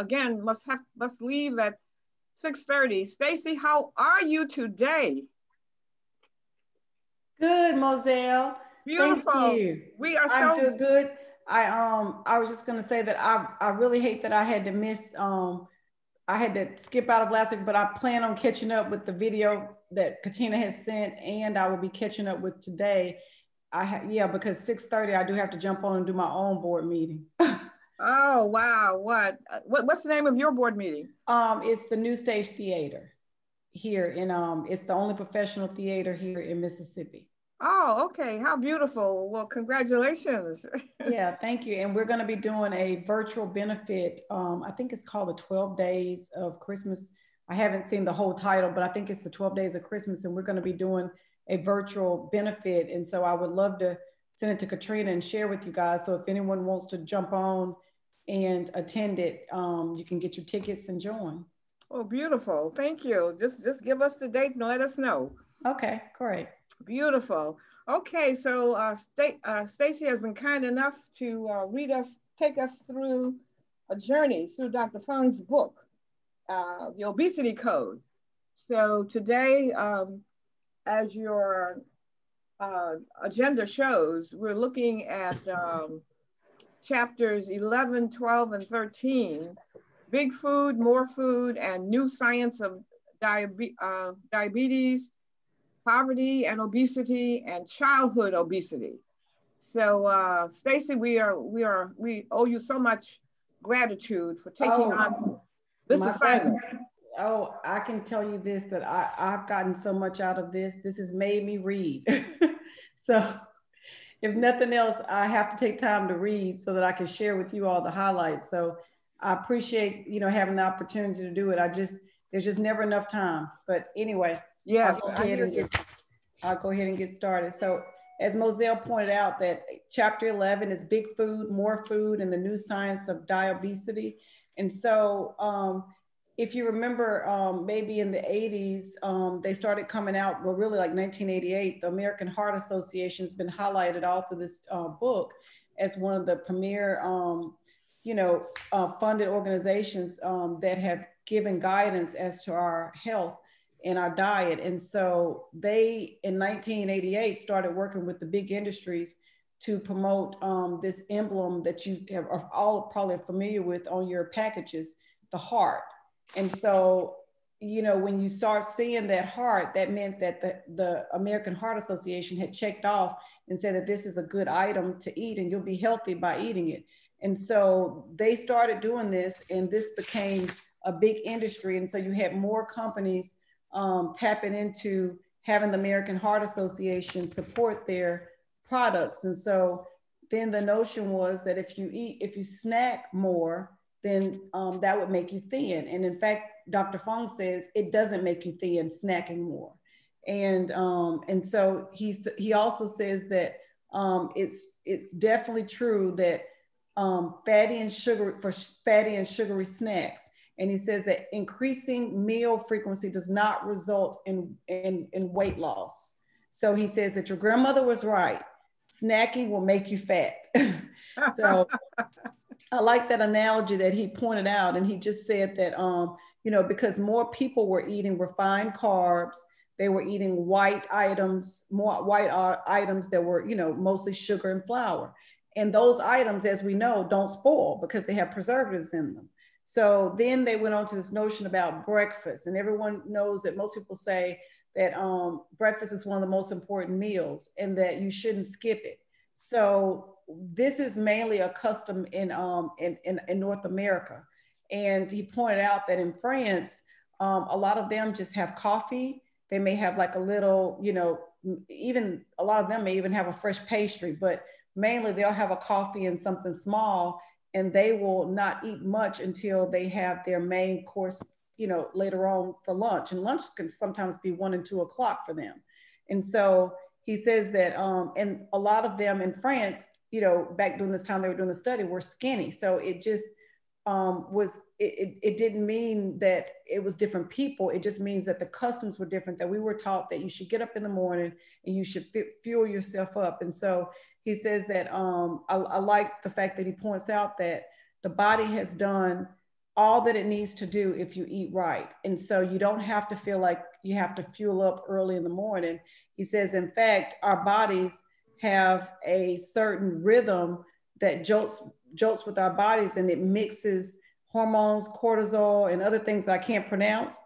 again must leave at 6:30. Stacey, how are you today? Good, Moselle. Thank Beautiful. you. We are I'm so doing good. I was just gonna say that I really hate that I had to miss I had to skip out of last week, but I plan on catching up with the video that Katina has sent, and I will be catching up with today. Yeah, because 6:30 I do have to jump on and do my own board meeting. Oh wow, what's the name of your board meeting? It's the New Stage Theater here in it's the only professional theater here in Mississippi. Oh, okay. How beautiful. Well, congratulations. Yeah, thank you. And we're going to be doing a virtual benefit. I think it's called the 12 Days of Christmas. I haven't seen the whole title, but I think it's the 12 Days of Christmas. And we're going to be doing a virtual benefit. And so I would love to send it to Katrina and share with you guys. So if anyone wants to jump on and attend it, you can get your tickets and join. Oh, beautiful. Thank you. Just give us the date and let us know. Okay, great. Beautiful. Okay, so Stacey has been kind enough to take us through a journey through Dr. Fung's book, The Obesity Code. So today, as your agenda shows, we're looking at chapters 11, 12, and 13, Big Food, More Food, and New Science of Diabetes, Poverty and Obesity, and Childhood Obesity. So, Stacey, we owe you so much gratitude for taking on this assignment. Oh, I can tell you this, that I've gotten so much out of this. This has made me read. So if nothing else, I have to take time to read so that I can share with you all the highlights. So I appreciate, having the opportunity to do it. There's just never enough time. But anyway, yes, I'll go ahead and get started. So as Moselle pointed out, that chapter 11 is Big Food, More Food, and the New Science of Diabesity. And so if you remember, maybe in the 80s, they started coming out, well, really like 1988, the American Heart Association has been highlighted all through this book as one of the premier, funded organizations that have given guidance as to our health and our diet. And so they, in 1988, started working with the big industries to promote this emblem that you are all probably familiar with on your packages, the heart. And so, when you start seeing that heart, that meant that the American Heart Association had checked off and said that this is a good item to eat and you'll be healthy by eating it. And so they started doing this, and this became a big industry. And so you had more companies tapping into having the American Heart Association support their products. And so then the notion was that if you snack more, then that would make you thin. And in fact, Dr. Fung says it doesn't make you thin snacking more. And so he also says that it's definitely true that fatty and sugary snacks. And he says that increasing meal frequency does not result in weight loss. So he says that your grandmother was right. Snacking will make you fat. So I like that analogy that he pointed out. And he just said that, because more people were eating refined carbs, they were eating white items that were, mostly sugar and flour. And those items, as we know, don't spoil because they have preservatives in them. So then they went on to this notion about breakfast. And everyone knows that most people say that breakfast is one of the most important meals and that you shouldn't skip it. So this is mainly a custom in North America. And he pointed out that in France, a lot of them just have coffee. They may have like a little, even a lot of them may even have a fresh pastry, but mainly they'll have a coffee and something small, and they will not eat much until they have their main course, later on for lunch. And lunch can sometimes be 1 and 2 o'clock for them. And so he says that, and a lot of them in France, back during this time they were doing the study, were skinny. So it just it didn't mean that it was different people. It just means that the customs were different, that we were taught that you should get up in the morning and you should fuel yourself up. And so he says that I like the fact that he points out that the body has done all that it needs to do if you eat right. And so you don't have to feel like you have to fuel up early in the morning. He says, in fact, our bodies have a certain rhythm that jolts with our bodies, and it mixes hormones, cortisol, and other things I can't pronounce.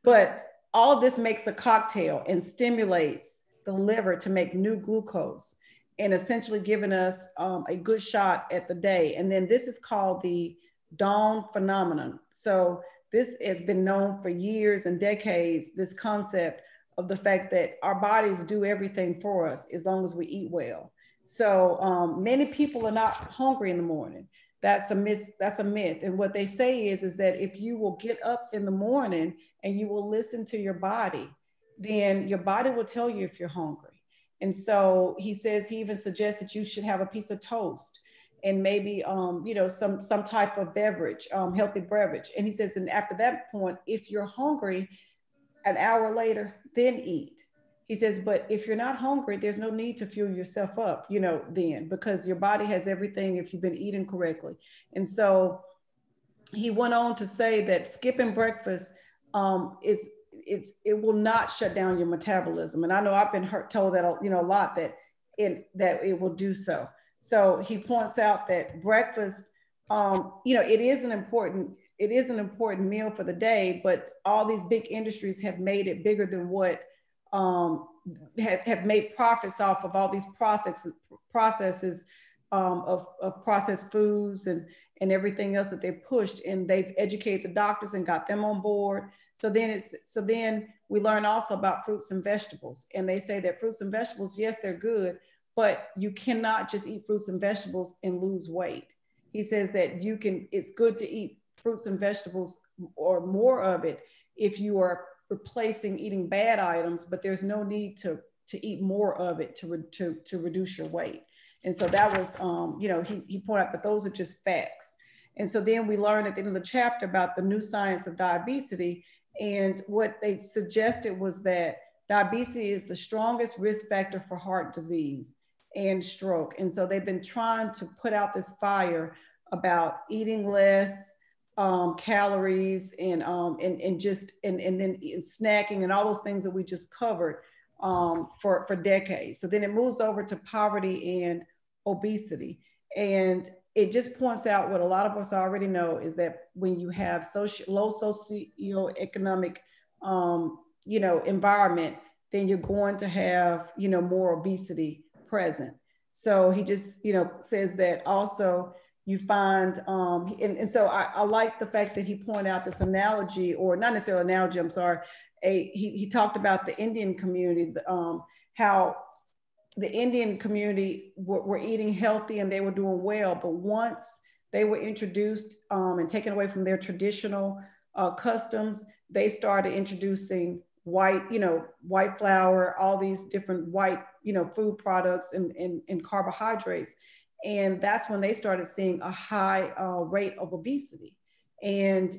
But all of this makes a cocktail and stimulates the liver to make new glucose, and essentially giving us a good shot at the day. And then this is called the dawn phenomenon. So this has been known for years and decades, this concept of the fact that our bodies do everything for us as long as we eat well. So many people are not hungry in the morning. That's a myth. That's a myth. And what they say is that if you will get up in the morning and you will listen to your body, then your body will tell you if you're hungry. And so he says, he even suggests that you should have a piece of toast and maybe some type of beverage, healthy beverage. And he says, and after that point, if you're hungry, an hour later, then eat. He says, but if you're not hungry, there's no need to fuel yourself up, then, because your body has everything if you've been eating correctly. And so he went on to say that skipping breakfast it will not shut down your metabolism. And I know I've been told that, a lot, that it will do so. So he points out that breakfast, it is an important meal for the day, but all these big industries have made it bigger than what have made profits off of all these processes of processed foods and everything else that they've pushed, and they've educated the doctors and got them on board. So then we learn also about fruits and vegetables, and they say that fruits and vegetables, yes, they're good, but you cannot just eat fruits and vegetables and lose weight. He says that it's good to eat fruits and vegetables or more of it if you are replacing eating bad items, but there's no need to eat more of it to reduce your weight. And so that was, he pointed out that those are just facts. And so then we learned at the end of the chapter about the new science of diabesity. And what they suggested was that diabesity is the strongest risk factor for heart disease and stroke. And so they've been trying to put out this fire about eating less calories and then snacking and all those things that we just covered for decades. So then it moves over to poverty and obesity. And it just points out what a lot of us already know, is that when you have low socioeconomic environment, then you're going to have more obesity present. So he just says that also you find and so I like the fact that he pointed out this analogy, or not necessarily analogy, I'm sorry. He talked about the Indian community, how the Indian community were eating healthy and they were doing well, but once they were introduced and taken away from their traditional customs, they started introducing white flour, all these different white, food products and carbohydrates. And that's when they started seeing a high rate of obesity. And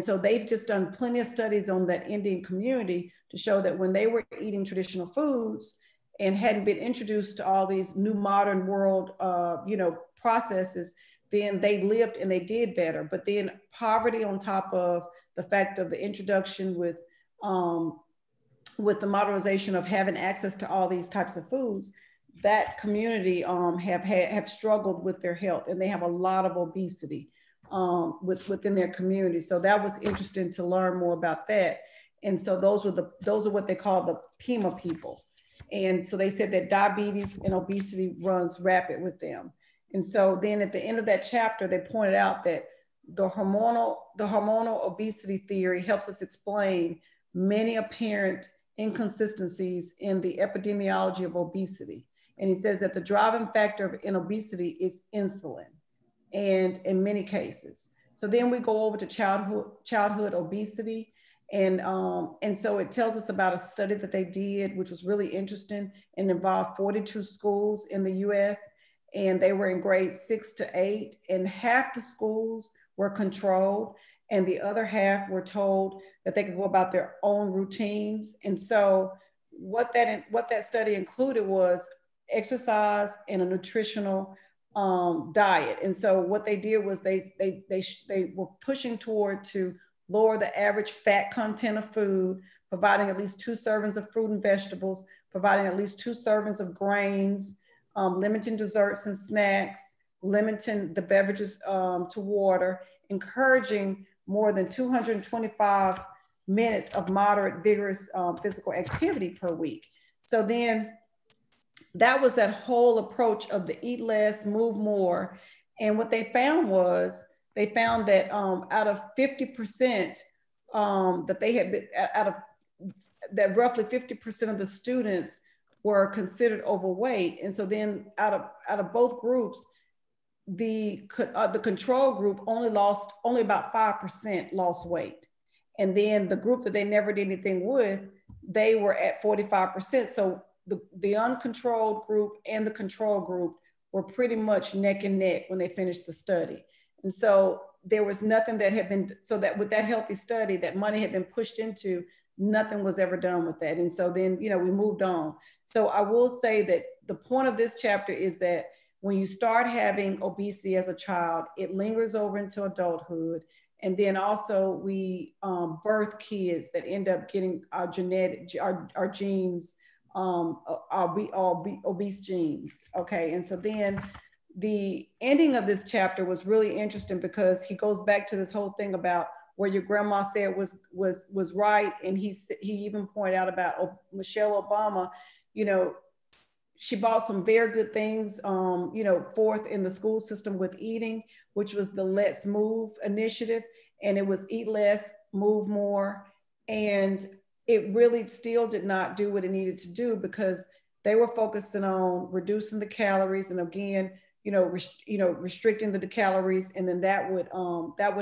so they've just done plenty of studies on that Indian community to show that when they were eating traditional foods and hadn't been introduced to all these new modern world, processes, then they lived and they did better. But then poverty on top of the fact of the introduction with the modernization of having access to all these types of foods, that community have struggled with their health, and they have a lot of obesity within their community. So that was interesting to learn more about that. And so those are what they call the PIMA people. And so they said that diabetes and obesity runs rapid with them. And so then at the end of that chapter, they pointed out that the hormonal obesity theory helps us explain many apparent inconsistencies in the epidemiology of obesity. And he says that the driving factor in obesity is insulin, and in many cases. So then we go over to childhood obesity. And so it tells us about a study that they did, which was really interesting and involved 42 schools in the US. And they were in grades 6 to 8, and half the schools were controlled, and the other half were told that they could go about their own routines. And so what that study included was exercise and a nutritional diet. And so what they did was they were pushing toward to lower the average fat content of food, providing at least 2 servings of fruit and vegetables, providing at least 2 servings of grains, limiting desserts and snacks, limiting the beverages to water, encouraging more than 225 minutes of moderate, vigorous physical activity per week. So then that was that whole approach of the eat less, move more. And what they found was, they found that out of 50% that they had been, out of that roughly 50% of the students were considered overweight. And so then out of both groups, the control group only about 5% lost weight. And then the group that they never did anything with, they were at 45%. So the uncontrolled group and the control group were pretty much neck and neck when they finished the study. And so there was nothing that had been, so that with that healthy study that money had been pushed into, nothing was ever done with that. And so then, we moved on. So I will say that the point of this chapter is that when you start having obesity as a child, it lingers over into adulthood. And then also we birth kids that end up getting our genes, obese genes. Okay. And so then the ending of this chapter was really interesting because he goes back to this whole thing about where your grandma said was right. And he even pointed out about Michelle Obama, she brought some very good things, forth in the school system with eating, which was the Let's Move initiative. And it was eat less, move more. And it really still did not do what it needed to do because they were focusing on reducing the calories. And again, restricting the calories. And then that would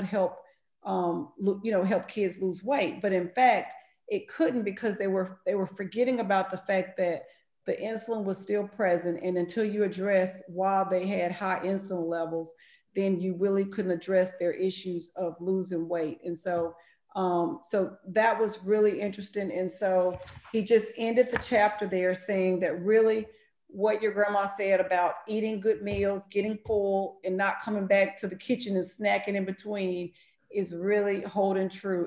help, help kids lose weight. But in fact, it couldn't because they were forgetting about the fact that the insulin was still present. And until you address why they had high insulin levels, then you really couldn't address their issues of losing weight. And so, so that was really interesting. And so he just ended the chapter there saying that really what your grandma said about eating good meals, getting full and not coming back to the kitchen and snacking in between is really holding true.